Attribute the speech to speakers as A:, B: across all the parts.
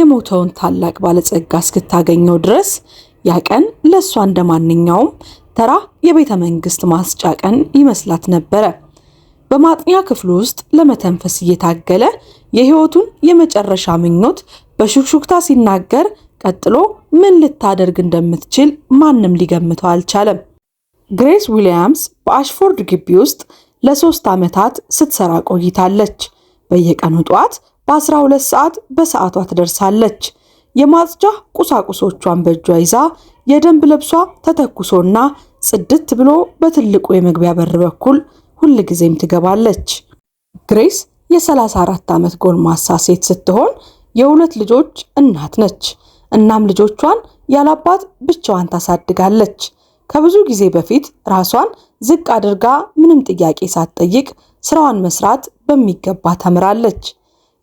A: የሞተውን ታላቅ ባለጸጋ እስክታገኘው ድረስ ያ ቀን ለሷ እንደማንኛውም ተራ የቤተ መንግስት ማስጫ ቀን ይመስላት ነበረ። በማጥኛ ክፍሉ ውስጥ ለመተንፈስ እየታገለ የህይወቱን የመጨረሻ ምኞት በሹክሹክታ ሲናገር ቀጥሎ ምን ልታደርግ እንደምትችል ማንም ሊገምተው አልቻለም። ግሬስ ዊሊያምስ በአሽፎርድ ግቢ ውስጥ ለ3 ዓመታት ስትሰራ ቆይታለች። በየቀኑ ጧት በ12 ሰዓት በሰዓቷ ትደርሳለች። የማጽጃ ቁሳቁሶቿን በእጇ ይዛ የደንብ ልብሷ ተተኩሶና ጽድት ብሎ በትልቁ የመግቢያ በር በኩል ሁል ጊዜም ትገባለች። ግሬስ የ34 ዓመት ጎልማሳ ሴት ስትሆን የሁለት ልጆች እናት ነች። እናም ልጆቿን ያላባት ብቻዋን ታሳድጋለች። ከብዙ ጊዜ በፊት ራሷን ዝቅ አድርጋ ምንም ጥያቄ ሳትጠይቅ ስራዋን መስራት በሚገባ ተምራለች።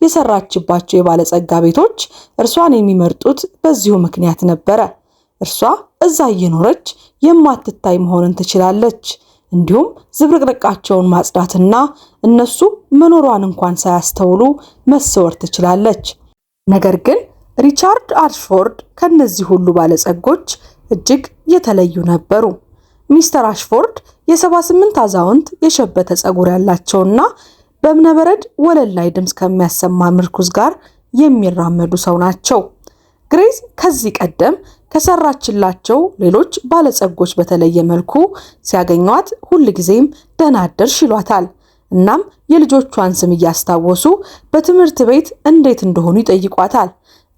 A: የሰራችባቸው የባለጸጋ ቤቶች እርሷን የሚመርጡት በዚሁ ምክንያት ነበረ። እርሷ እዛ እየኖረች የማትታይ መሆንን ትችላለች። እንዲሁም ዝብርቅርቃቸውን ማጽዳትና እነሱ መኖሯን እንኳን ሳያስተውሉ መሰወር ትችላለች። ነገር ግን ሪቻርድ አሽፎርድ ከነዚህ ሁሉ ባለጸጎች እጅግ የተለዩ ነበሩ። ሚስተር አሽፎርድ የ78 አዛውንት የሸበተ ጸጉር ያላቸውና በእብነበረድ ወለል ላይ ድምፅ ከሚያሰማ ምርኩዝ ጋር የሚራመዱ ሰው ናቸው። ግሬስ ከዚህ ቀደም ከሰራችላቸው ሌሎች ባለጸጎች በተለየ መልኩ ሲያገኟት ሁል ጊዜም ደህና አደርሽ ይሏታል። እናም የልጆቿን ስም እያስታወሱ በትምህርት ቤት እንዴት እንደሆኑ ይጠይቋታል።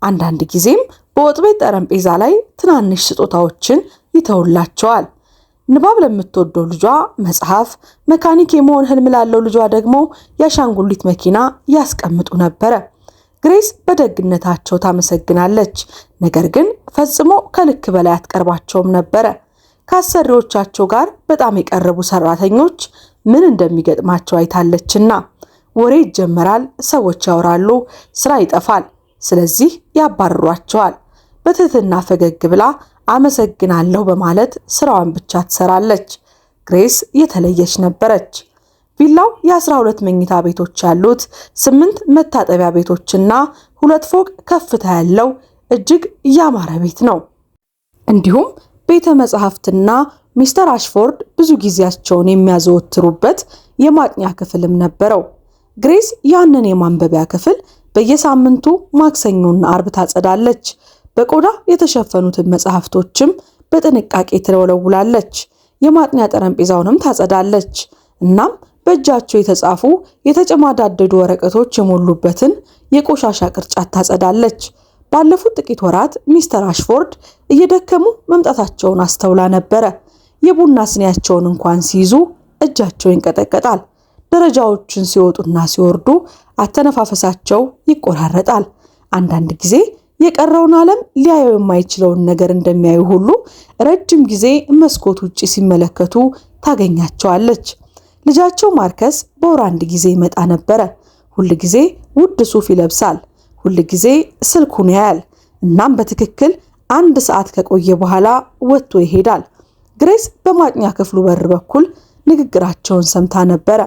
A: አንዳንድ ጊዜም በወጥ ቤት ጠረጴዛ ላይ ትናንሽ ስጦታዎችን ይተውላቸዋል። ንባብ ለምትወደው ልጇ መጽሐፍ፣ መካኒክ የመሆን ህልም ላለው ልጇ ደግሞ የአሻንጉሊት መኪና ያስቀምጡ ነበረ። ግሬስ በደግነታቸው ታመሰግናለች፣ ነገር ግን ፈጽሞ ከልክ በላይ አትቀርባቸውም ነበረ። ከአሰሪዎቻቸው ጋር በጣም የቀረቡ ሰራተኞች ምን እንደሚገጥማቸው አይታለችና ወሬ ይጀመራል፣ ሰዎች ያወራሉ፣ ስራ ይጠፋል። ስለዚህ ያባርሯቸዋል። በትህትና ፈገግ ብላ አመሰግናለሁ በማለት ስራዋን ብቻ ትሰራለች። ግሬስ የተለየች ነበረች። ቪላው የ12 መኝታ ቤቶች ያሉት 8 መታጠቢያ ቤቶችና 2 ፎቅ ከፍታ ያለው እጅግ ያማረ ቤት ነው። እንዲሁም ቤተ መጻሕፍትና ሚስተር አሽፎርድ ብዙ ጊዜያቸውን የሚያዘወትሩበት የማጥኛ ክፍልም ነበረው። ግሬስ ያንን የማንበቢያ ክፍል በየሳምንቱ ማክሰኞና አርብ ታጸዳለች። በቆዳ የተሸፈኑትን መጽሐፍቶችም በጥንቃቄ ትወለውላለች። የማጥኛ ጠረጴዛውንም ታጸዳለች። እናም በእጃቸው የተጻፉ የተጨማዳደዱ ወረቀቶች የሞሉበትን የቆሻሻ ቅርጫት ታጸዳለች። ባለፉት ጥቂት ወራት ሚስተር አሽፎርድ እየደከሙ መምጣታቸውን አስተውላ ነበረ። የቡና ስኒያቸውን እንኳን ሲይዙ እጃቸው ይንቀጠቀጣል። ደረጃዎችን ሲወጡና ሲወርዱ አተነፋፈሳቸው ይቆራረጣል። አንዳንድ ጊዜ የቀረውን ዓለም ሊያዩ የማይችለውን ነገር እንደሚያዩ ሁሉ ረጅም ጊዜ መስኮት ውጪ ሲመለከቱ ታገኛቸዋለች። ልጃቸው ማርከስ በወር አንድ ጊዜ ይመጣ ነበረ። ሁል ጊዜ ውድ ሱፍ ይለብሳል። ሁል ጊዜ ስልኩን ያያል። እናም በትክክል 1 ሰዓት ከቆየ በኋላ ወጥቶ ይሄዳል። ግሬስ በማጥኛ ክፍሉ በር በኩል ንግግራቸውን ሰምታ ነበረ።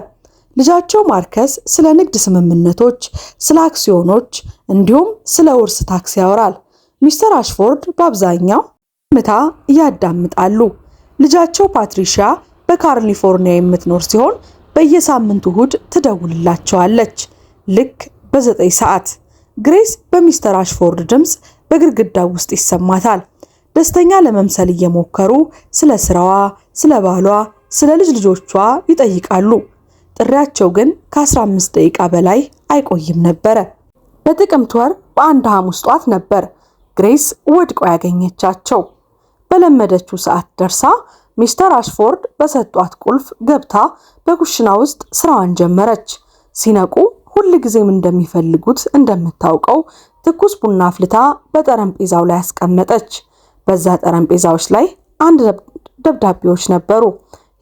A: ልጃቸው ማርከስ ስለ ንግድ ስምምነቶች፣ ስለ አክሲዮኖች እንዲሁም ስለ ውርስ ታክስ ያወራል። ሚስተር አሽፎርድ በአብዛኛው ምታ ያዳምጣሉ። ልጃቸው ፓትሪሺያ በካሊፎርኒያ የምትኖር ሲሆን በየሳምንቱ እሁድ ትደውልላቸዋለች፣ ልክ በ9 ሰዓት። ግሬስ በሚስተር አሽፎርድ ድምፅ በግድግዳው ውስጥ ይሰማታል። ደስተኛ ለመምሰል እየሞከሩ ስለ ስራዋ፣ ስለ ባሏ፣ ስለ ልጆቿ ይጠይቃሉ። ጥሪያቸው ግን ከ15 ደቂቃ በላይ አይቆይም ነበረ። በጥቅምት ወር በአንድ ሐሙስ ጧት ነበር ግሬስ ወድቀው ያገኘቻቸው። በለመደችው ሰዓት ደርሳ ሚስተር አሽፎርድ በሰጧት ቁልፍ ገብታ በኩሽና ውስጥ ስራዋን ጀመረች። ሲነቁ ሁል ጊዜም እንደሚፈልጉት እንደምታውቀው ትኩስ ቡና አፍልታ በጠረጴዛው ላይ አስቀመጠች። በዛ ጠረጴዛዎች ላይ አንድ ደብዳቤዎች ነበሩ፣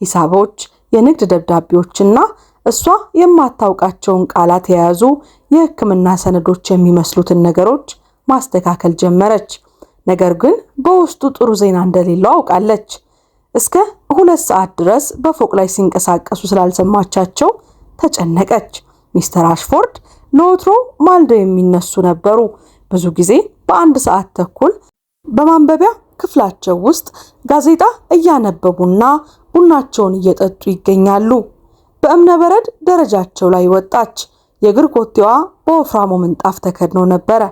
A: ሂሳቦች፣ የንግድ ደብዳቤዎችና እሷ የማታውቃቸውን ቃላት የያዙ የሕክምና ሰነዶች የሚመስሉትን ነገሮች ማስተካከል ጀመረች። ነገር ግን በውስጡ ጥሩ ዜና እንደሌለው አውቃለች። እስከ 2 ሰዓት ድረስ በፎቅ ላይ ሲንቀሳቀሱ ስላልሰማቻቸው ተጨነቀች። ሚስተር አሽፎርድ ለወትሮ ማልደው የሚነሱ ነበሩ። ብዙ ጊዜ በአንድ ሰዓት ተኩል በማንበቢያ ክፍላቸው ውስጥ ጋዜጣ እያነበቡና ቡናቸውን እየጠጡ ይገኛሉ። በእብነበረድ ደረጃቸው ላይ ወጣች። የእግር ኮቴዋ በወፍራሙ ምንጣፍ ተከድኖ ነበረ።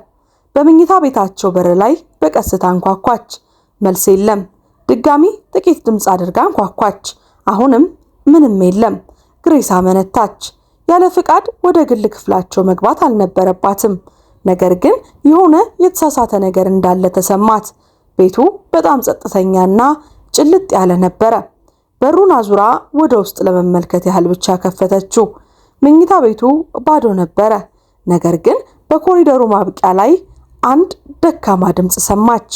A: በመኝታ ቤታቸው በር ላይ በቀስታ አንኳኳች። መልስ የለም። ድጋሚ ጥቂት ድምፅ አድርጋ አንኳኳች። አሁንም ምንም የለም። ግሬስ አመነታች። ያለ ፍቃድ ወደ ግል ክፍላቸው መግባት አልነበረባትም። ነገር ግን የሆነ የተሳሳተ ነገር እንዳለ ተሰማት። ቤቱ በጣም ጸጥተኛና ጭልጥ ያለ ነበረ። በሩን አዙራ ወደ ውስጥ ለመመልከት ያህል ብቻ ከፈተችው። መኝታ ቤቱ ባዶ ነበረ። ነገር ግን በኮሪደሩ ማብቂያ ላይ አንድ ደካማ ድምፅ ሰማች።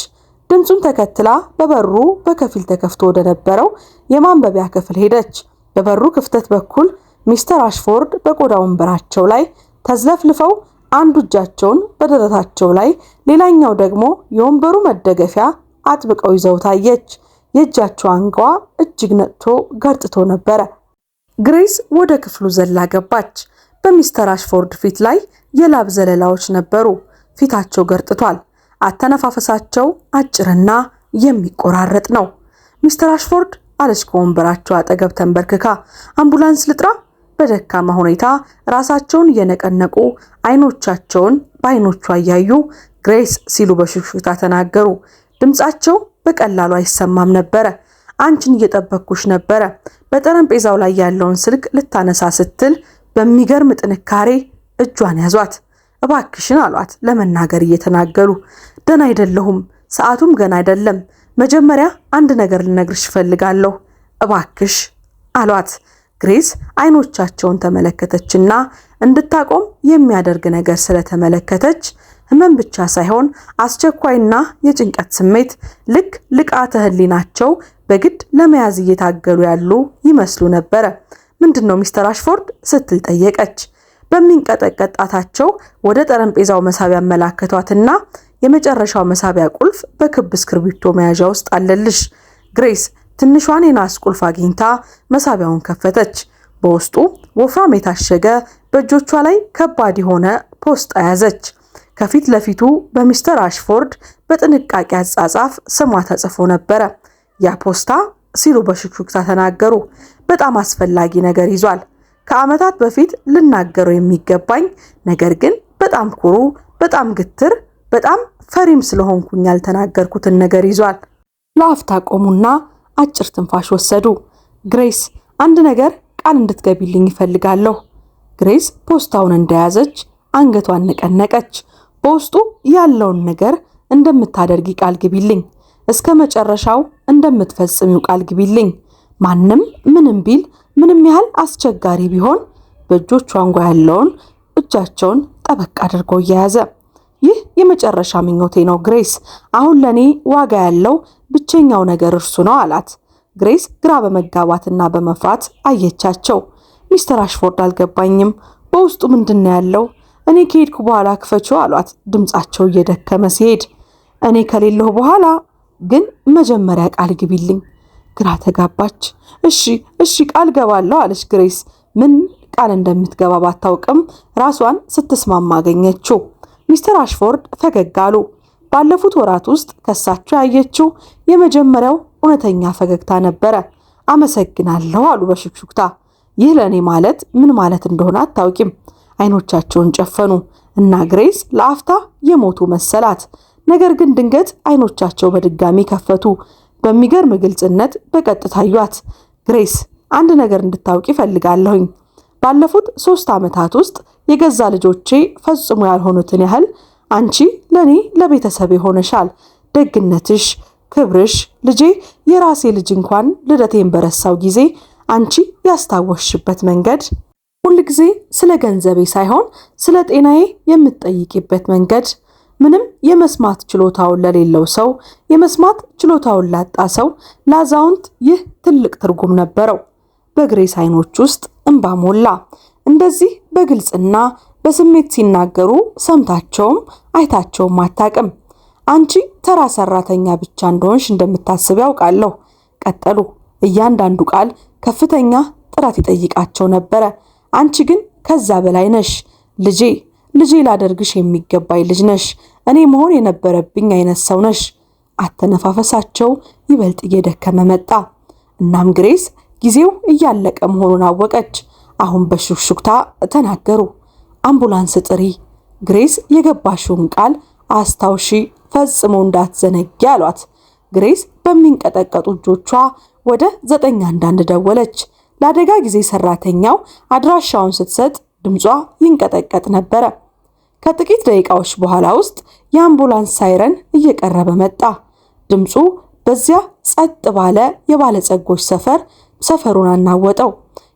A: ድምፁን ተከትላ በበሩ በከፊል ተከፍቶ ወደ ነበረው የማንበቢያ ክፍል ሄደች። በበሩ ክፍተት በኩል ሚስተር አሽፎርድ በቆዳ ወንበራቸው ላይ ተዝለፍልፈው አንዱ እጃቸውን በደረታቸው ላይ ሌላኛው ደግሞ የወንበሩ መደገፊያ አጥብቀው ይዘው ታየች። የእጃቸው አንጓ እጅግ ነጥቶ ገርጥቶ ነበረ። ግሬስ ወደ ክፍሉ ዘላ ገባች። በሚስተር አሽፎርድ ፊት ላይ የላብ ዘለላዎች ነበሩ። ፊታቸው ገርጥቷል። አተነፋፈሳቸው አጭርና የሚቆራረጥ ነው። ሚስተር አሽፎርድ አለች ከወንበራቸው አጠገብ ተንበርክካ። አምቡላንስ ልጥራ? በደካማ ሁኔታ ራሳቸውን እየነቀነቁ አይኖቻቸውን በአይኖቿ እያዩ ግሬስ ሲሉ በሹክሹክታ ተናገሩ። ድምጻቸው በቀላሉ አይሰማም ነበረ። አንቺን እየጠበቅኩሽ ነበረ። በጠረጴዛው ላይ ያለውን ስልክ ልታነሳ ስትል በሚገርም ጥንካሬ እጇን ያዟት። እባክሽን አሏት ለመናገር እየተናገሩ። ደህና አይደለሁም፣ ሰዓቱም ገና አይደለም። መጀመሪያ አንድ ነገር ልነግርሽ እፈልጋለሁ፣ እባክሽ አሏት። ግሬስ አይኖቻቸውን ተመለከተችና እንድታቆም የሚያደርግ ነገር ስለተመለከተች ህመም ብቻ ሳይሆን አስቸኳይና የጭንቀት ስሜት ልክ ልቃተ ህሊናቸው በግድ ለመያዝ እየታገሉ ያሉ ይመስሉ ነበረ። ምንድነው ሚስተር አሽፎርድ ስትል ጠየቀች። በሚንቀጠቀጥ ጣታቸው ወደ ጠረጴዛው መሳቢያ አመላከቷትና የመጨረሻው መሳቢያ ቁልፍ በክብ እስክርቢቶ መያዣ ውስጥ አለልሽ። ግሬስ ትንሿን የናስ ቁልፍ አግኝታ መሳቢያውን ከፈተች። በውስጡ ወፍራም የታሸገ በእጆቿ ላይ ከባድ የሆነ ፖስጣ ያዘች። ከፊት ለፊቱ በሚስተር አሽፎርድ በጥንቃቄ አጻጻፍ ስሟ ተጽፎ ነበረ። ያ ፖስታ ሲሉ በሹክሹክታ ተናገሩ፣ በጣም አስፈላጊ ነገር ይዟል። ከዓመታት በፊት ልናገረው የሚገባኝ ነገር ግን በጣም ኩሩ፣ በጣም ግትር፣ በጣም ፈሪም ስለሆንኩኝ ያልተናገርኩትን ነገር ይዟል። ለአፍታ ቆሙና አጭር ትንፋሽ ወሰዱ። ግሬስ አንድ ነገር ቃል እንድትገቢልኝ ይፈልጋለሁ። ግሬስ ፖስታውን እንደያዘች አንገቷን ነቀነቀች። በውስጡ ያለውን ነገር እንደምታደርጊ ቃል ግቢልኝ። እስከ መጨረሻው እንደምትፈጽሚው ቃል ግቢልኝ። ማንም ምንም ቢል፣ ምንም ያህል አስቸጋሪ ቢሆን በእጆቿ አንጓ ያለውን እጃቸውን ጠበቅ አድርጎ እየያዘ ይህ የመጨረሻ ምኞቴ ነው ግሬስ። አሁን ለኔ ዋጋ ያለው ብቸኛው ነገር እርሱ ነው አላት። ግሬስ ግራ በመጋባትና በመፍራት አየቻቸው። ሚስተር አሽፎርድ አልገባኝም፣ በውስጡ ምንድነው ያለው? እኔ ከሄድኩ በኋላ ክፈችው አሏት፣ ድምጻቸው እየደከመ ሲሄድ። እኔ ከሌለሁ በኋላ ግን መጀመሪያ ቃል ግቢልኝ። ግራ ተጋባች። እሺ ቃል ገባለሁ አለች ግሬስ። ምን ቃል እንደምትገባ ባታውቅም ራሷን ስትስማማ አገኘችው። ሚስተር አሽፎርድ ፈገግ አሉ። ባለፉት ወራት ውስጥ ከሳቸው ያየችው የመጀመሪያው እውነተኛ ፈገግታ ነበረ። አመሰግናለሁ አሉ በሹክሹክታ። ይህ ለኔ ማለት ምን ማለት እንደሆነ አታውቂም። አይኖቻቸውን ጨፈኑ እና ግሬስ ለአፍታ የሞቱ መሰላት። ነገር ግን ድንገት አይኖቻቸው በድጋሚ ከፈቱ። በሚገርም ግልጽነት በቀጥታ አዩአት። ግሬስ አንድ ነገር እንድታውቂ ፈልጋለሁኝ። ባለፉት 3 ዓመታት ውስጥ የገዛ ልጆቼ ፈጽሞ ያልሆኑትን ያህል አንቺ ለኔ ለቤተሰብ ሆነሻል። ደግነትሽ፣ ክብርሽ፣ ልጄ የራሴ ልጅ እንኳን ልደቴን በረሳው ጊዜ አንቺ ያስታወስሽበት መንገድ፣ ሁል ጊዜ ስለ ገንዘቤ ሳይሆን ስለ ጤናዬ የምትጠይቂበት መንገድ፣ ምንም የመስማት ችሎታውን ለሌለው ሰው፣ የመስማት ችሎታውን ላጣ ሰው፣ ላዛውንት ይህ ትልቅ ትርጉም ነበረው። በግሬስ አይኖች ውስጥ እንባ ሞላ። እንደዚህ በግልጽና በስሜት ሲናገሩ ሰምታቸውም አይታቸውም አታውቅም። አንቺ ተራ ሰራተኛ ብቻ እንደሆንሽ እንደምታስብ ያውቃለሁ ቀጠሉ። እያንዳንዱ ቃል ከፍተኛ ጥረት ይጠይቃቸው ነበረ። አንቺ ግን ከዛ በላይ ነሽ። ልጄ ላደርግሽ የሚገባኝ ልጅ ነሽ። እኔ መሆን የነበረብኝ አይነት ሰው ነሽ። አተነፋፈሳቸው ይበልጥ እየደከመ መጣ። እናም ግሬስ ጊዜው እያለቀ መሆኑን አወቀች። አሁን በሹክሹክታ ተናገሩ። አምቡላንስ ጥሪ። ግሬስ የገባሽውን ቃል አስታውሺ፣ ፈጽሞ እንዳትዘነጊ አሏት። ግሬስ በሚንቀጠቀጡ እጆቿ ወደ 911 ደወለች። ለአደጋ ጊዜ ሰራተኛው አድራሻውን ስትሰጥ ድምጿ ይንቀጠቀጥ ነበረ። ከጥቂት ደቂቃዎች በኋላ ውስጥ የአምቡላንስ ሳይረን እየቀረበ መጣ። ድምፁ በዚያ ጸጥ ባለ የባለጸጎች ሰፈሩን አናወጠው።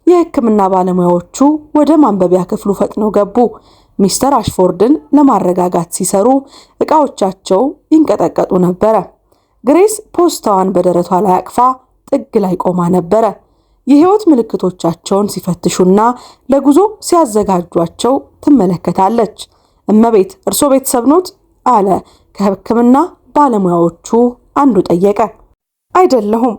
A: የሕክምና ባለሙያዎቹ ወደ ማንበቢያ ክፍሉ ፈጥነው ገቡ። ሚስተር አሽፎርድን ለማረጋጋት ሲሰሩ ዕቃዎቻቸው ይንቀጠቀጡ ነበረ። ግሬስ ፖስታዋን በደረቷ ላይ አቅፋ ጥግ ላይ ቆማ ነበረ። የህይወት ምልክቶቻቸውን ሲፈትሹና ለጉዞ ሲያዘጋጇቸው ትመለከታለች። እመቤት፣ እርሶ ቤተሰብ ኖት? አለ ከሕክምና ባለሙያዎቹ አንዱ ጠየቀ። አይደለሁም፣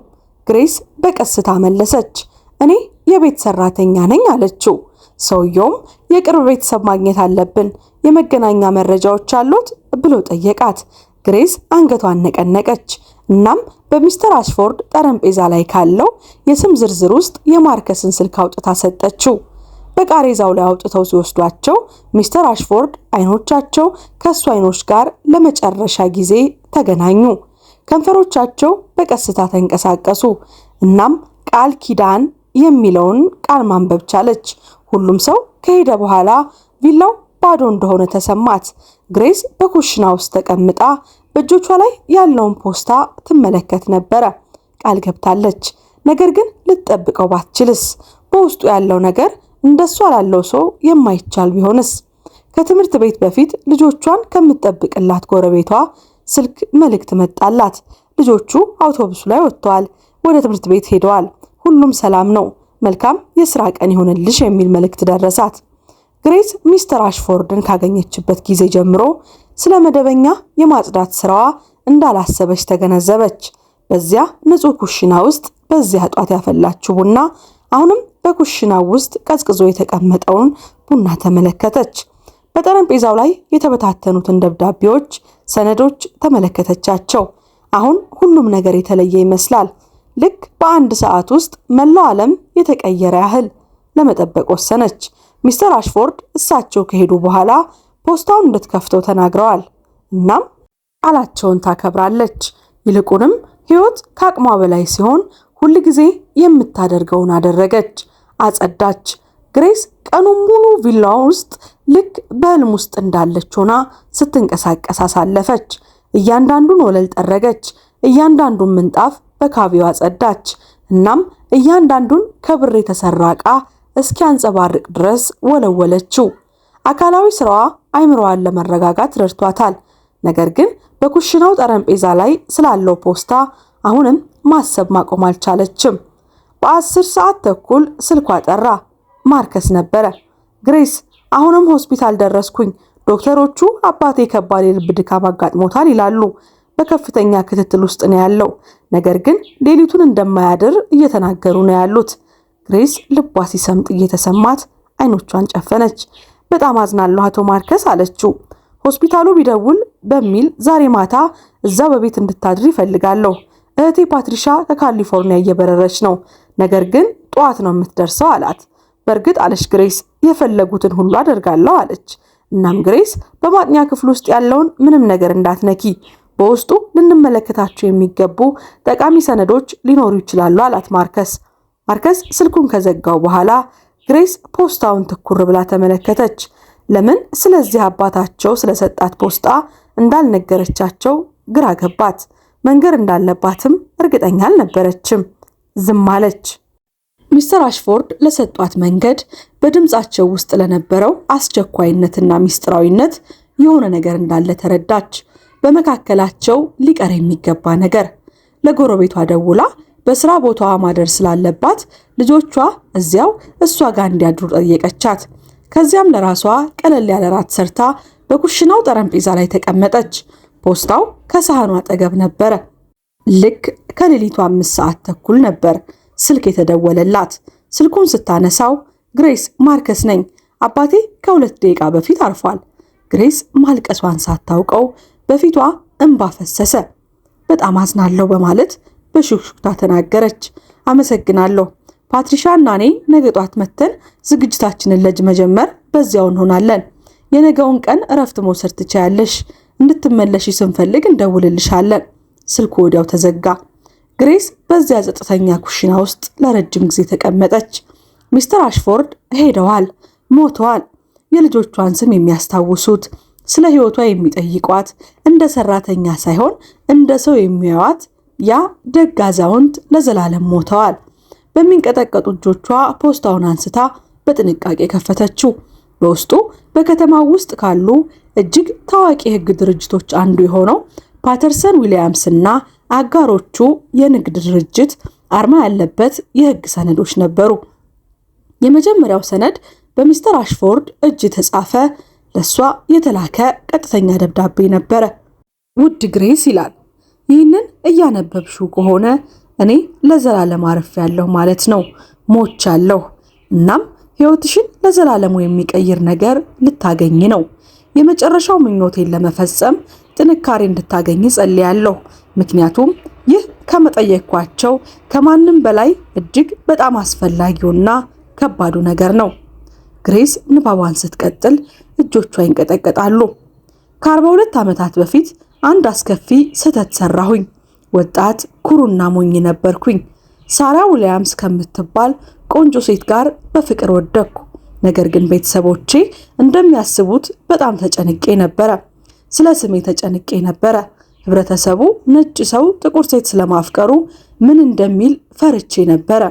A: ግሬስ በቀስታ መለሰች። እኔ የቤት ሰራተኛ ነኝ አለችው። ሰውየውም የቅርብ ቤተሰብ ማግኘት አለብን፣ የመገናኛ መረጃዎች አሉት ብሎ ጠየቃት። ግሬስ አንገቷን ነቀነቀች። እናም በሚስተር አሽፎርድ ጠረጴዛ ላይ ካለው የስም ዝርዝር ውስጥ የማርከስን ስልክ አውጥታ ሰጠችው። በቃሬዛው ላይ አውጥተው ሲወስዷቸው ሚስተር አሽፎርድ አይኖቻቸው ከሱ አይኖች ጋር ለመጨረሻ ጊዜ ተገናኙ። ከንፈሮቻቸው በቀስታ ተንቀሳቀሱ። እናም ቃል ኪዳን የሚለውን ቃል ማንበብ ቻለች። ሁሉም ሰው ከሄደ በኋላ ቪላው ባዶ እንደሆነ ተሰማት። ግሬስ በኩሽና ውስጥ ተቀምጣ በእጆቿ ላይ ያለውን ፖስታ ትመለከት ነበረ። ቃል ገብታለች። ነገር ግን ልትጠብቀው ባትችልስ? በውስጡ ያለው ነገር እንደሷ ላለው ሰው የማይቻል ቢሆንስ? ከትምህርት ቤት በፊት ልጆቿን ከምትጠብቅላት ጎረቤቷ ስልክ መልእክት መጣላት። ልጆቹ አውቶቡሱ ላይ ወጥተዋል፣ ወደ ትምህርት ቤት ሄደዋል፣ ሁሉም ሰላም ነው፣ መልካም የሥራ ቀን ይሁንልሽ የሚል መልእክት ደረሳት። ግሬስ ሚስተር አሽፎርድን ካገኘችበት ጊዜ ጀምሮ ስለ መደበኛ የማጽዳት ስራዋ እንዳላሰበች ተገነዘበች። በዚያ ንጹህ ኩሽና ውስጥ በዚያ ጧት ያፈላችው ቡና አሁንም በኩሽናው ውስጥ ቀዝቅዞ የተቀመጠውን ቡና ተመለከተች። በጠረጴዛው ላይ የተበታተኑትን ደብዳቤዎች፣ ሰነዶች ተመለከተቻቸው። አሁን ሁሉም ነገር የተለየ ይመስላል። ልክ በአንድ ሰዓት ውስጥ መላው ዓለም የተቀየረ ያህል ለመጠበቅ ወሰነች። ሚስተር አሽፎርድ እሳቸው ከሄዱ በኋላ ፖስታውን እንድትከፍተው ተናግረዋል። እናም ቃላቸውን ታከብራለች። ይልቁንም ሕይወት ከአቅሟ በላይ ሲሆን ሁል ጊዜ የምታደርገውን አደረገች፣ አጸዳች። ግሬስ ቀኑን ሙሉ ቪላዋ ውስጥ ልክ በህልም ውስጥ እንዳለች ሆና ስትንቀሳቀስ አሳለፈች። እያንዳንዱን ወለል ጠረገች፣ እያንዳንዱን ምንጣፍ በካቢዋ አጸዳች። እናም እያንዳንዱን ከብር የተሰራ ዕቃ እስኪያንጸባርቅ ድረስ ወለወለችው። አካላዊ ስራዋ አይምሮዋን ለመረጋጋት ረድቷታል። ነገር ግን በኩሽናው ጠረጴዛ ላይ ስላለው ፖስታ አሁንም ማሰብ ማቆም አልቻለችም። በ10 ሰዓት ተኩል ስልኳ ጠራ። ማርከስ ነበረ። ግሬስ፣ አሁንም ሆስፒታል ደረስኩኝ። ዶክተሮቹ አባቴ ከባድ የልብ ድካም አጋጥሞታል ይላሉ። በከፍተኛ ክትትል ውስጥ ነው ያለው። ነገር ግን ሌሊቱን እንደማያድር እየተናገሩ ነው ያሉት። ግሬስ ልቧ ሲሰምጥ እየተሰማት አይኖቿን ጨፈነች። በጣም አዝናለሁ አቶ ማርከስ አለችው። ሆስፒታሉ ቢደውል በሚል ዛሬ ማታ እዛ በቤት እንድታድር ይፈልጋለሁ። እህቴ ፓትሪሻ ከካሊፎርኒያ እየበረረች ነው፣ ነገር ግን ጠዋት ነው የምትደርሰው አላት። በእርግጥ አለች ግሬስ፣ የፈለጉትን ሁሉ አደርጋለሁ አለች። እናም ግሬስ በማጥኛ ክፍል ውስጥ ያለውን ምንም ነገር እንዳትነኪ፣ በውስጡ ልንመለከታቸው የሚገቡ ጠቃሚ ሰነዶች ሊኖሩ ይችላሉ አላት ማርከስ። ማርከስ ስልኩን ከዘጋው በኋላ ግሬስ ፖስታውን ትኩር ብላ ተመለከተች። ለምን ስለዚህ አባታቸው ስለሰጣት ፖስታ እንዳልነገረቻቸው ግራ ገባት። መንገር እንዳለባትም እርግጠኛ አልነበረችም። ዝም አለች። ሚስተር አሽፎርድ ለሰጧት መንገድ በድምጻቸው ውስጥ ለነበረው አስቸኳይነትና ሚስጥራዊነት የሆነ ነገር እንዳለ ተረዳች። በመካከላቸው ሊቀር የሚገባ ነገር። ለጎረቤቷ ደውላ በስራ ቦታዋ ማደር ስላለባት ልጆቿ እዚያው እሷ ጋር እንዲያድሩ ጠየቀቻት። ከዚያም ለራሷ ቀለል ያለ ራት ሰርታ በኩሽናው ጠረጴዛ ላይ ተቀመጠች። ፖስታው ከሳህኗ አጠገብ ነበረ። ልክ ከሌሊቱ 5 ሰዓት ተኩል ነበር ስልክ የተደወለላት። ስልኩን ስታነሳው ግሬስ፣ ማርከስ ነኝ። አባቴ ከ2 ደቂቃ በፊት አርፏል። ግሬስ ማልቀሷን ሳታውቀው በፊቷ እንባ ፈሰሰ። በጣም አዝናለሁ በማለት በሹክሹክታ ተናገረች። አመሰግናለሁ። ፓትሪሻና እኔ ነገ ጧት መተን ዝግጅታችንን ለመጀመር በዚያው እንሆናለን። የነገውን ቀን እረፍት መውሰድ ትችያለሽ። እንድትመለሺ ስንፈልግ እንደውልልሻለን። ስልኩ ወዲያው ተዘጋ። ግሬስ በዚያ ጸጥተኛ ኩሽና ውስጥ ለረጅም ጊዜ ተቀመጠች። ሚስተር አሽፎርድ ሄደዋል፣ ሞተዋል። የልጆቿን ስም የሚያስታውሱት፣ ስለ ሕይወቷ የሚጠይቋት፣ እንደ ሰራተኛ ሳይሆን እንደ ሰው የሚያዩት ያ ደግ አዛውንት ለዘላለም ሞተዋል። በሚንቀጠቀጡ እጆቿ ፖስታውን አንስታ በጥንቃቄ ከፈተችው። በውስጡ በከተማው ውስጥ ካሉ እጅግ ታዋቂ የሕግ ድርጅቶች አንዱ የሆነው ፓተርሰን ዊሊያምስ እና አጋሮቹ የንግድ ድርጅት አርማ ያለበት የሕግ ሰነዶች ነበሩ። የመጀመሪያው ሰነድ በሚስተር አሽፎርድ እጅ የተጻፈ ለሷ የተላከ ቀጥተኛ ደብዳቤ ነበረ። ውድ ግሬስ ይላል። ይህንን እያነበብሽው ከሆነ እኔ ለዘላለም አርፌያለሁ ማለት ነው። ሞቻለሁ። እናም ሕይወትሽን ለዘላለሙ የሚቀይር ነገር ልታገኝ ነው። የመጨረሻው ምኞቴን ለመፈጸም ጥንካሬ እንድታገኝ ጸልያለሁ። ምክንያቱም ይህ ከመጠየቅኳቸው ከማንም በላይ እጅግ በጣም አስፈላጊውና ከባዱ ነገር ነው። ግሬስ ንባቧን ስትቀጥል እጆቿ ይንቀጠቀጣሉ። ከ42 ዓመታት በፊት አንድ አስከፊ ስህተት ሰራሁኝ። ወጣት ኩሩና ሞኝ ነበርኩኝ። ሳራ ዊሊያምስ ከምትባል ቆንጆ ሴት ጋር በፍቅር ወደቅኩ። ነገር ግን ቤተሰቦቼ እንደሚያስቡት በጣም ተጨንቄ ነበረ። ስለ ስሜ ተጨንቄ ነበረ። ህብረተሰቡ ነጭ ሰው ጥቁር ሴት ስለማፍቀሩ ምን እንደሚል ፈርቼ ነበረ።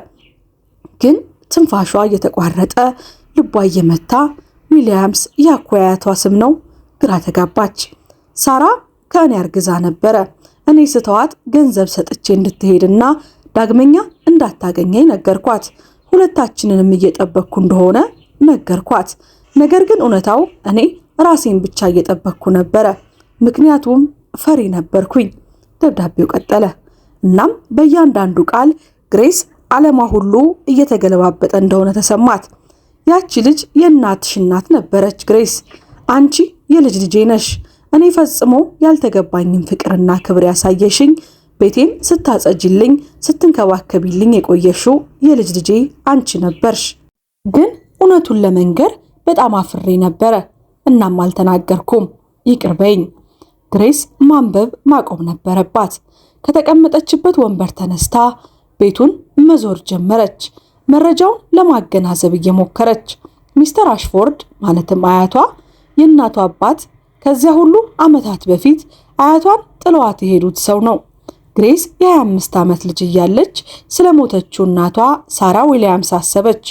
A: ግን ትንፋሿ እየተቋረጠ ልቧ እየመታ ዊሊያምስ ያኳያቷ ስም ነው። ግራ ተጋባች። ሳራ ከእኔ አርግዛ ነበረ። እኔ ስተዋት ገንዘብ ሰጥቼ እንድትሄድና ዳግመኛ እንዳታገኘኝ ነገርኳት። ሁለታችንንም እየጠበቅኩ እንደሆነ ነገርኳት። ነገር ግን እውነታው እኔ ራሴን ብቻ እየጠበቅኩ ነበረ፣ ምክንያቱም ፈሪ ነበርኩኝ። ደብዳቤው ቀጠለ። እናም በእያንዳንዱ ቃል ግሬስ ዓለማ ሁሉ እየተገለባበጠ እንደሆነ ተሰማት። ያቺ ልጅ የእናትሽ እናት ነበረች ግሬስ። አንቺ የልጅ ልጄ ነሽ። እኔ ፈጽሞ ያልተገባኝም ፍቅርና ክብር ያሳየሽኝ፣ ቤቴን ስታጸጅልኝ፣ ስትንከባከቢልኝ የቆየሽው የልጅ ልጄ አንቺ ነበርሽ። ግን እውነቱን ለመንገር በጣም አፍሬ ነበረ። እናም አልተናገርኩም። ይቅር በይኝ። ግሬስ ማንበብ ማቆም ነበረባት። ከተቀመጠችበት ወንበር ተነስታ ቤቱን መዞር ጀመረች፣ መረጃውን ለማገናዘብ እየሞከረች። ሚስተር አሽፎርድ ማለትም አያቷ፣ የእናቷ አባት፣ ከዚያ ሁሉ ዓመታት በፊት አያቷን ጥለዋት የሄዱት ሰው ነው። ግሬስ የ25 ዓመት ልጅ እያለች ስለ ሞተችው እናቷ ሳራ ዊሊያምስ አሰበች።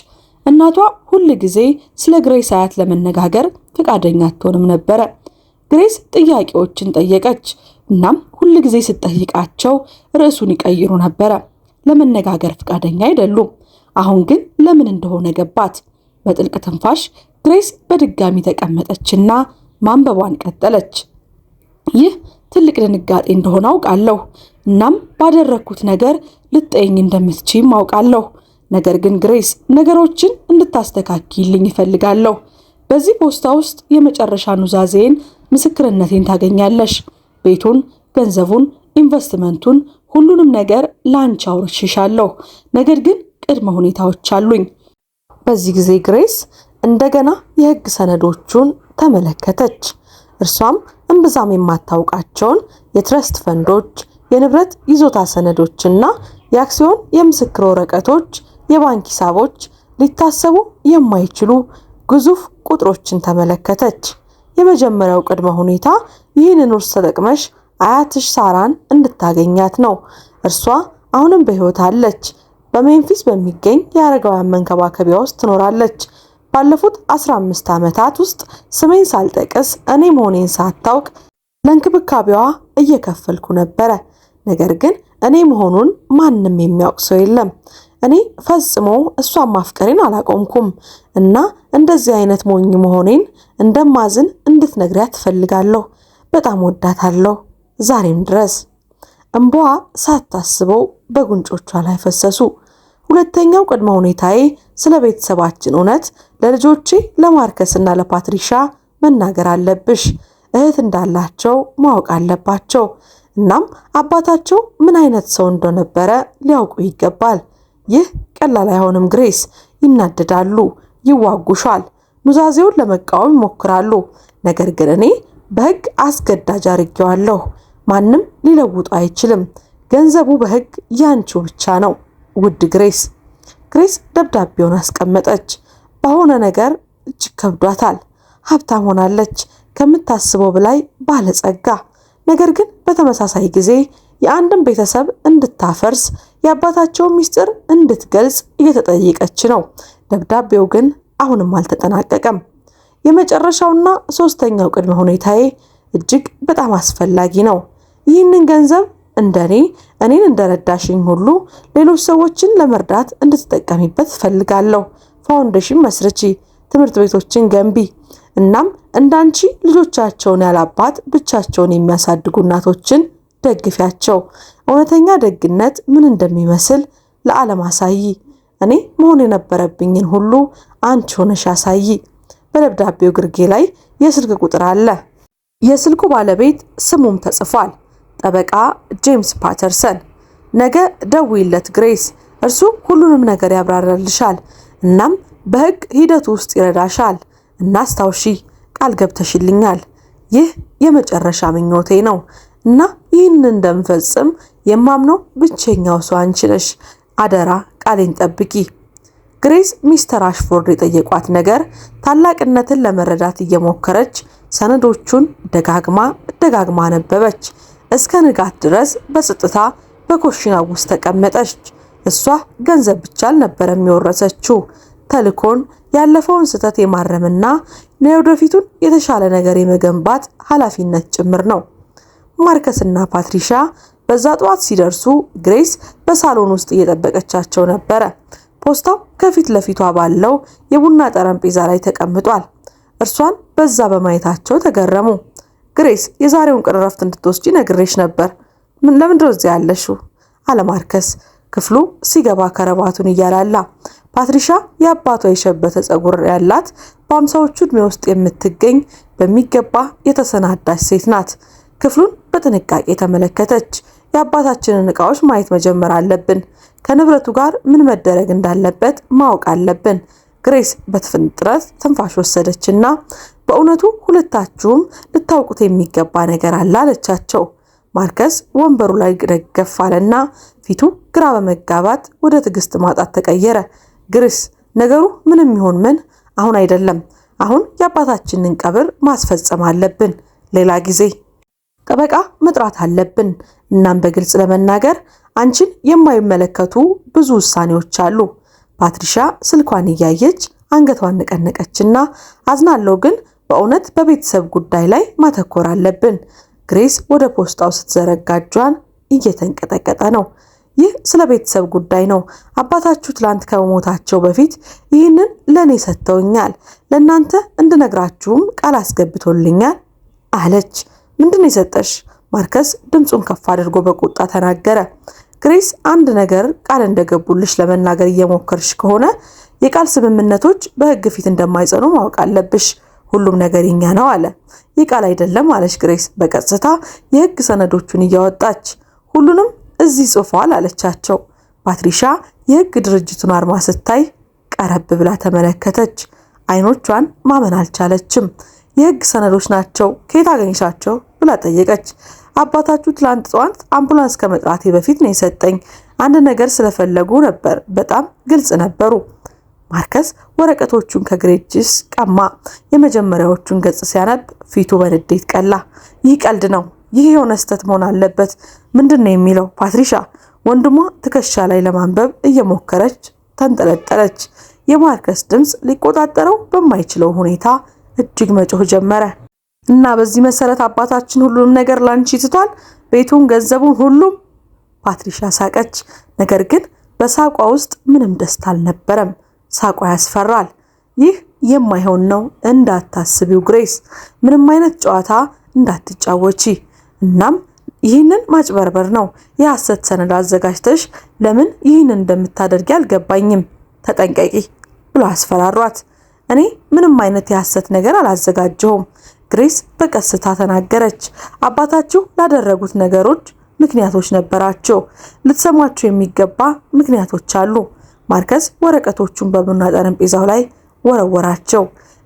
A: እናቷ ሁል ጊዜ ስለ ግሬስ አያት ለመነጋገር ፈቃደኛ አትሆንም ነበረ። ግሬስ ጥያቄዎችን ጠየቀች። እናም ሁል ጊዜ ስትጠይቃቸው ርዕሱን ይቀይሩ ነበረ። ለመነጋገር ፈቃደኛ አይደሉም። አሁን ግን ለምን እንደሆነ ገባት። በጥልቅ ትንፋሽ ግሬስ በድጋሚ ተቀመጠችና ማንበቧን ቀጠለች። ይህ ትልቅ ድንጋጤ እንደሆነ አውቃለሁ። እናም ባደረኩት ነገር ልትጠይኝ እንደምትችይም አውቃለሁ። ነገር ግን ግሬስ ነገሮችን እንድታስተካክይልኝ ይፈልጋለሁ። በዚህ ፖስታ ውስጥ የመጨረሻ ኑዛዜን፣ ምስክርነቴን ታገኛለሽ። ቤቱን፣ ገንዘቡን፣ ኢንቨስትመንቱን፣ ሁሉንም ነገር ላንቺ አውርሽሻለሁ። ነገር ግን ቅድመ ሁኔታዎች አሉኝ። በዚህ ጊዜ ግሬስ እንደገና የሕግ ሰነዶቹን ተመለከተች። እርሷም እምብዛም የማታውቃቸውን የትረስት ፈንዶች፣ የንብረት ይዞታ ሰነዶችና የአክሲዮን የምስክር ወረቀቶች፣ የባንክ ሂሳቦች፣ ሊታሰቡ የማይችሉ ግዙፍ ቁጥሮችን ተመለከተች። የመጀመሪያው ቅድመ ሁኔታ ይህንን ውርስ ተጠቅመሽ አያትሽ ሳራን እንድታገኛት ነው። እርሷ አሁንም በሕይወት አለች። በሜምፊስ በሚገኝ የአረጋውያን መንከባከቢያ ውስጥ ትኖራለች። ባለፉት 15 ዓመታት ውስጥ ስሜን ሳልጠቅስ እኔ መሆኔን ሳታውቅ ለእንክብካቤዋ እየከፈልኩ ነበረ። ነገር ግን እኔ መሆኑን ማንም የሚያውቅ ሰው የለም። እኔ ፈጽሞ እሷን ማፍቀሬን አላቆምኩም እና እንደዚህ አይነት ሞኝ መሆኔን እንደማዝን እንድትነግሪያት ትፈልጋለሁ። በጣም ወዳታለሁ ዛሬም ድረስ። እንባዋ ሳታስበው በጉንጮቿ ላይ ፈሰሱ። ሁለተኛው ቅድመ ሁኔታዬ ስለ ቤተሰባችን እውነት ለልጆቼ ለማርከስና ለፓትሪሻ መናገር አለብሽ። እህት እንዳላቸው ማወቅ አለባቸው። እናም አባታቸው ምን አይነት ሰው እንደነበረ ሊያውቁ ይገባል። ይህ ቀላል አይሆንም ግሬስ። ይናደዳሉ፣ ይዋጉሻል፣ ኑዛዜውን ለመቃወም ይሞክራሉ። ነገር ግን እኔ በሕግ አስገዳጅ አድርጌዋለሁ። ማንም ሊለውጡ አይችልም። ገንዘቡ በሕግ ያንቺው ብቻ ነው ውድ ግሬስ። ግሬስ ደብዳቤውን አስቀመጠች። በሆነ ነገር እጅግ ከብዷታል። ሀብታም ሆናለች፣ ከምታስበው በላይ ባለጸጋ። ነገር ግን በተመሳሳይ ጊዜ የአንድን ቤተሰብ እንድታፈርስ የአባታቸውን ምስጢር እንድትገልጽ እየተጠየቀች ነው። ደብዳቤው ግን አሁንም አልተጠናቀቀም። የመጨረሻውና ሶስተኛው ቅድመ ሁኔታዬ እጅግ በጣም አስፈላጊ ነው። ይህንን ገንዘብ እኔን እንደረዳሽኝ ሁሉ ሌሎች ሰዎችን ለመርዳት እንድትጠቀሚበት እፈልጋለሁ። ፋውንዴሽን መስርቺ፣ ትምህርት ቤቶችን ገንቢ። እናም እንዳንቺ ልጆቻቸውን ያላባት ብቻቸውን የሚያሳድጉ እናቶችን ደግፊያቸው። እውነተኛ ደግነት ምን እንደሚመስል ለዓለም አሳይ። እኔ መሆን የነበረብኝን ሁሉ አንቺ ሆነሽ አሳይ። በደብዳቤው ግርጌ ላይ የስልክ ቁጥር አለ። የስልኩ ባለቤት ስሙም ተጽፏል። ጠበቃ ጄምስ ፓተርሰን። ነገ ደውይለት ግሬስ። እርሱ ሁሉንም ነገር ያብራራልሻል። እናም በሕግ ሂደቱ ውስጥ ይረዳሻል። እና አስታውሺ፣ ቃል ገብተሽልኛል። ይህ የመጨረሻ ምኞቴ ነው እና ይህንን እንደምፈጽም የማምነው ብቸኛው ሰው አንቺ ነሽ። አደራ ቃሌን ጠብቂ። ግሬስ ሚስተር አሽፎርድ የጠየቋት ነገር ታላቅነትን ለመረዳት እየሞከረች ሰነዶቹን ደጋግማ አነበበች። እስከ ንጋት ድረስ በጸጥታ በኮሽናው ውስጥ ተቀመጠች። እሷ ገንዘብ ብቻ አልነበረም የወረሰችው፣ ተልኮን፣ ያለፈውን ስህተት የማረምና የወደፊቱን የተሻለ ነገር የመገንባት ኃላፊነት ጭምር ነው። ማርከስና ፓትሪሻ በዛ ጠዋት ሲደርሱ ግሬስ በሳሎን ውስጥ እየጠበቀቻቸው ነበረ። ፖስታው ከፊት ለፊቷ ባለው የቡና ጠረጴዛ ላይ ተቀምጧል። እርሷን በዛ በማየታቸው ተገረሙ። ግሬስ፣ የዛሬውን ቀን እረፍት እንድትወስጂ ነግሬሽ ነበር። ለምንድነው እዚያ ያለሽው? አለ ማርከስ ክፍሉ ሲገባ ከረባቱን እያላላ። ፓትሪሻ የአባቷ የሸበተ ጸጉር ያላት በአምሳዎቹ ዕድሜ ውስጥ የምትገኝ በሚገባ የተሰናዳች ሴት ናት። ክፍሉን በጥንቃቄ ተመለከተች። የአባታችንን ዕቃዎች ማየት መጀመር አለብን። ከንብረቱ ጋር ምን መደረግ እንዳለበት ማወቅ አለብን። ግሬስ በፍጥነት ትንፋሽ ወሰደችና በእውነቱ ሁለታችሁም ልታውቁት የሚገባ ነገር አለ አለቻቸው። ማርከስ ወንበሩ ላይ ደገፍ አለና ፊቱ ግራ በመጋባት ወደ ትዕግስት ማጣት ተቀየረ። ግሬስ፣ ነገሩ ምንም ይሁን ምን አሁን አይደለም። አሁን የአባታችንን ቀብር ማስፈጸም አለብን። ሌላ ጊዜ ጠበቃ መጥራት አለብን። እናም በግልጽ ለመናገር አንቺን የማይመለከቱ ብዙ ውሳኔዎች አሉ። ፓትሪሻ ስልኳን እያየች አንገቷን ነቀነቀችና አዝናለሁ፣ ግን በእውነት በቤተሰብ ጉዳይ ላይ ማተኮር አለብን። ግሬስ ወደ ፖስታው ስትዘረጋ እጇን እየተንቀጠቀጠ ነው። ይህ ስለ ቤተሰብ ጉዳይ ነው። አባታችሁ ትላንት ከመሞታቸው በፊት ይህንን ለእኔ ሰጥተውኛል። ለእናንተ እንድነግራችሁም ቃል አስገብቶልኛል አለች። ምንድን የሰጠሽ? ማርከስ ድምፁን ከፍ አድርጎ በቁጣ ተናገረ። ግሬስ፣ አንድ ነገር ቃል እንደገቡልሽ ለመናገር እየሞከርሽ ከሆነ የቃል ስምምነቶች በሕግ ፊት እንደማይጸኑ ማወቅ አለብሽ። ሁሉም ነገር የኛ ነው አለ። ይህ ቃል አይደለም አለች ግሬስ በቀጥታ የሕግ ሰነዶቹን እያወጣች። ሁሉንም እዚህ ጽፏል አለቻቸው። ፓትሪሻ የሕግ ድርጅቱን አርማ ስታይ ቀረብ ብላ ተመለከተች። አይኖቿን ማመን አልቻለችም። የሕግ ሰነዶች ናቸው፣ ከየት አገኘሻቸው ብላ ጠየቀች። አባታችሁ ትላንት ጠዋት አምቡላንስ ከመጥራቴ በፊት ነው የሰጠኝ። አንድ ነገር ስለፈለጉ ነበር። በጣም ግልጽ ነበሩ። ማርከስ ወረቀቶቹን ከግሬስ ቀማ። የመጀመሪያዎቹን ገጽ ሲያነብ ፊቱ በንዴት ቀላ። ይህ ቀልድ ነው። ይህ የሆነ ስህተት መሆን አለበት። ምንድን ነው የሚለው? ፓትሪሻ ወንድሟ ትከሻ ላይ ለማንበብ እየሞከረች ተንጠለጠለች። የማርከስ ድምፅ ሊቆጣጠረው በማይችለው ሁኔታ እጅግ መጮህ ጀመረ። እና በዚህ መሰረት አባታችን ሁሉንም ነገር ላንቺ ትቷል፣ ቤቱን፣ ገንዘቡን፣ ሁሉም። ፓትሪሻ ሳቀች። ነገር ግን በሳቋ ውስጥ ምንም ደስታ አልነበረም። ሳቋ ያስፈራል። ይህ የማይሆን ነው እንዳታስቢው ግሬስ፣ ምንም አይነት ጨዋታ እንዳትጫወቺ። እናም ይህንን ማጭበርበር ነው። የሐሰት ሰነድ አዘጋጅተሽ ለምን ይህንን እንደምታደርጊ አልገባኝም። ተጠንቀቂ ብሎ አስፈራሯት። እኔ ምንም አይነት የሐሰት ነገር አላዘጋጀሁም። ግሬስ በቀስታ ተናገረች። አባታችሁ ላደረጉት ነገሮች ምክንያቶች ነበራቸው። ልትሰሟቸው የሚገባ ምክንያቶች አሉ። ማርከስ ወረቀቶቹን በቡና ጠረጴዛው ላይ ወረወራቸው።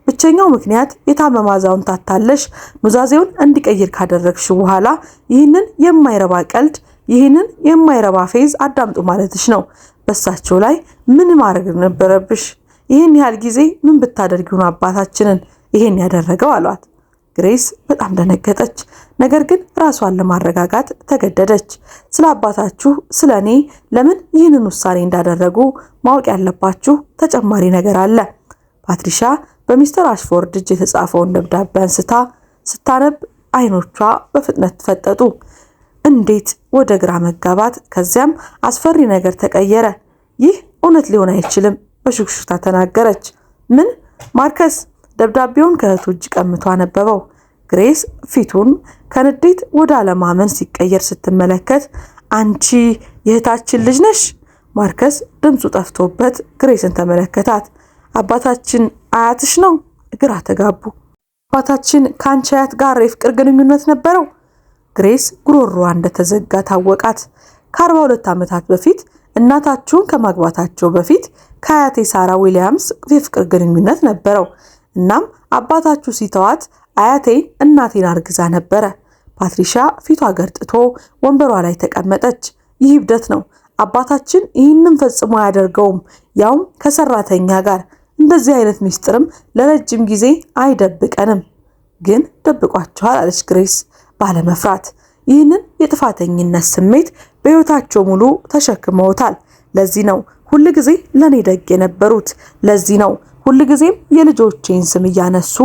A: ብቸኛው ምክንያት የታመመ አዛውንት አታለሽ ኑዛዜውን እንዲቀይር ካደረግሽ በኋላ ይህንን የማይረባ ቀልድ፣ ይህንን የማይረባ ፌዝ አዳምጡ ማለትሽ ነው። በሳቸው ላይ ምን ማድረግ ነበረብሽ? ይህን ያህል ጊዜ ምን ብታደርጊው ነው አባታችንን ይህን ያደረገው አሏት። ግሬስ በጣም ደነገጠች። ነገር ግን ራሷን ለማረጋጋት ተገደደች። ስለ አባታችሁ ስለ እኔ ለምን ይህንን ውሳኔ እንዳደረጉ ማወቅ ያለባችሁ ተጨማሪ ነገር አለ። ፓትሪሻ በሚስተር አሽፎርድ እጅ የተጻፈውን ደብዳቤ አንስታ ስታነብ አይኖቿ በፍጥነት ተፈጠጡ። እንዴት ወደ ግራ መጋባት፣ ከዚያም አስፈሪ ነገር ተቀየረ። ይህ እውነት ሊሆን አይችልም በሹክሹክታ ተናገረች። ምን? ማርከስ ደብዳቤውን ከእህቱ እጅ ቀምቶ አነበበው። ግሬስ ፊቱን ከንዴት ወደ አለማመን ሲቀየር ስትመለከት አንቺ የእህታችን ልጅ ነሽ? ማርከስ ድምፁ ጠፍቶበት ግሬስን ተመለከታት። አባታችን አያትሽ ነው? ግራ ተጋቡ። አባታችን ከአንቺ አያት ጋር የፍቅር ግንኙነት ነበረው? ግሬስ ጉሮሮዋ እንደተዘጋ ታወቃት። ከ42 ዓመታት በፊት እናታችሁን ከማግባታቸው በፊት ከአያቴ ሳራ ዊሊያምስ የፍቅር ግንኙነት ነበረው። እናም አባታችሁ ሲተዋት አያቴን እናቴን አርግዛ ነበረ። ፓትሪሻ ፊቷ ገርጥቶ ወንበሯ ላይ ተቀመጠች። ይህ እብደት ነው። አባታችን ይህንን ፈጽሞ አያደርገውም፣ ያውም ከሰራተኛ ጋር። እንደዚህ አይነት ሚስጥርም ለረጅም ጊዜ አይደብቀንም። ግን ደብቋቸዋል አለች ግሬስ ባለመፍራት። ይህንን የጥፋተኝነት ስሜት በሕይወታቸው ሙሉ ተሸክመውታል። ለዚህ ነው ሁልጊዜ ለኔ ደግ የነበሩት። ለዚህ ነው ሁልጊዜም የልጆቼን ስም እያነሱ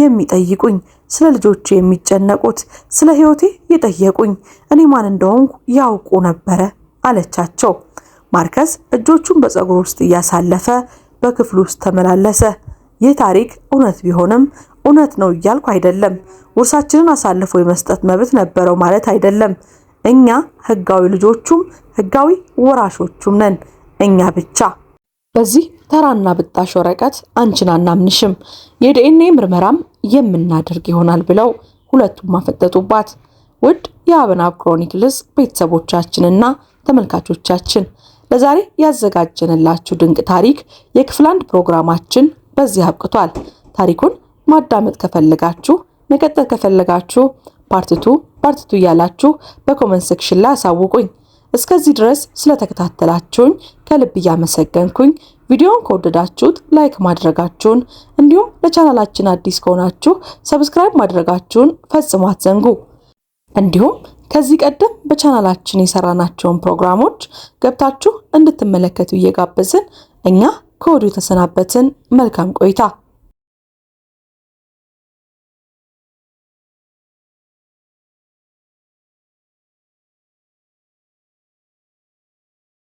A: የሚጠይቁኝ፣ ስለ ልጆቼ የሚጨነቁት፣ ስለ ሕይወቴ የጠየቁኝ። እኔ ማን እንደሆንኩ ያውቁ ነበረ አለቻቸው። ማርከስ እጆቹን በፀጉር ውስጥ እያሳለፈ በክፍሉ ውስጥ ተመላለሰ። ይህ ታሪክ እውነት ቢሆንም እውነት ነው እያልኩ አይደለም። ውርሳችንን አሳልፎ የመስጠት መብት ነበረው ማለት አይደለም። እኛ ህጋዊ ልጆቹም ህጋዊ ወራሾቹም ነን፣ እኛ ብቻ። በዚህ ተራና ብጣሽ ወረቀት አንቺን አናምንሽም፣ የዲኤንኤ ምርመራም የምናደርግ ይሆናል ብለው ሁለቱም አፈጠጡባት። ውድ የአብናብ ክሮኒክልስ ቤተሰቦቻችንና ተመልካቾቻችን ለዛሬ ያዘጋጀንላችሁ ድንቅ ታሪክ የክፍል 1 ፕሮግራማችን በዚህ አብቅቷል። ታሪኩን ማዳመጥ ከፈለጋችሁ፣ መቀጠል ከፈለጋችሁ ፓርት 2 እያላችሁ በኮሜንት ሴክሽን ላይ አሳውቁኝ። እስከዚህ ድረስ ስለተከታተላችሁኝ ከልብ እያመሰገንኩኝ ቪዲዮውን ከወደዳችሁት ላይክ ማድረጋችሁን እንዲሁም ለቻናላችን አዲስ ከሆናችሁ ሰብስክራይብ ማድረጋችሁን ፈጽሞ አትዘንጉ። እንዲሁም ከዚህ ቀደም በቻናላችን የሰራናቸውን ፕሮግራሞች ገብታችሁ እንድትመለከቱ እየጋበዝን እኛ ከወዲሁ ተሰናበትን። መልካም ቆይታ።